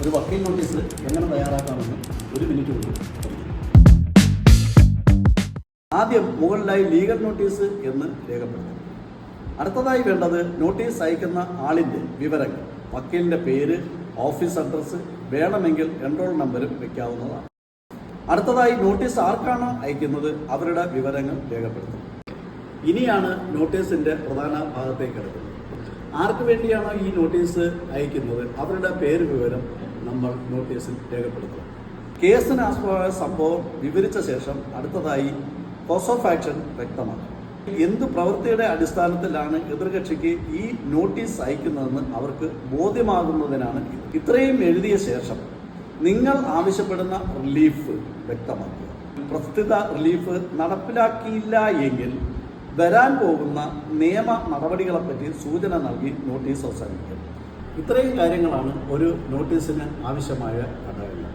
ഒരു വക്കീൽ നോട്ടീസ് എങ്ങനെ തയ്യാറാക്കാമെന്ന് ഒരു മിനിറ്റ് കൊണ്ട് പഠിക്കും. ആദ്യം മുകളിലായി ലീഗൽ നോട്ടീസ് എന്ന് രേഖപ്പെടുത്തും. അടുത്തതായി വേണ്ടത് നോട്ടീസ് അയക്കുന്ന ആളിൻ്റെ വിവരങ്ങൾ. വക്കീലിൻ്റെ പേര്, ഓഫീസ് അഡ്രസ്സ്, വേണമെങ്കിൽ എൻറോൾ നമ്പരും വയ്ക്കാവുന്നതാണ്. അടുത്തതായി നോട്ടീസ് ആർക്കാണോ അയക്കുന്നത് അവരുടെ വിവരങ്ങൾ രേഖപ്പെടുത്തും. ഇനിയാണ് നോട്ടീസിൻ്റെ പ്രധാന ഭാഗത്തേക്ക് കിടക്കുന്നത്. ആർക്ക് വേണ്ടിയാണോ ഈ നോട്ടീസ് അയക്കുന്നത് അവരുടെ പേര് വിവരം നമ്മൾ നോട്ടീസിൽ രേഖപ്പെടുത്തുക. കേസിന് ആസ്പദമായ സംഭവം വിവരിച്ച ശേഷം അടുത്തതായി കോസ് ഓഫ് ആക്ഷൻ വ്യക്തമാക്കും. എന്ത് പ്രവൃത്തിയുടെ അടിസ്ഥാനത്തിലാണ് എതിർകക്ഷിക്ക് ഈ നോട്ടീസ് അയക്കുന്നതെന്ന് അവർക്ക് ബോധ്യമാകുന്നതിനാണ് ഇത്. ഇത്രയും എഴുതിയ ശേഷം നിങ്ങൾ ആവശ്യപ്പെടുന്ന റിലീഫ് വ്യക്തമാക്കുക. പ്രസ്തുത റിലീഫ് നടപ്പിലാക്കിയില്ല എങ്കിൽ വരാൻ പോകുന്ന നിയമ നടപടികളെപ്പറ്റി സൂചന നൽകി നോട്ടീസ് അവസാനിപ്പിക്കും. ഇത്രയും കാര്യങ്ങളാണ് ഒരു നോട്ടീസിന് ആവശ്യമായ ഘടകങ്ങൾ.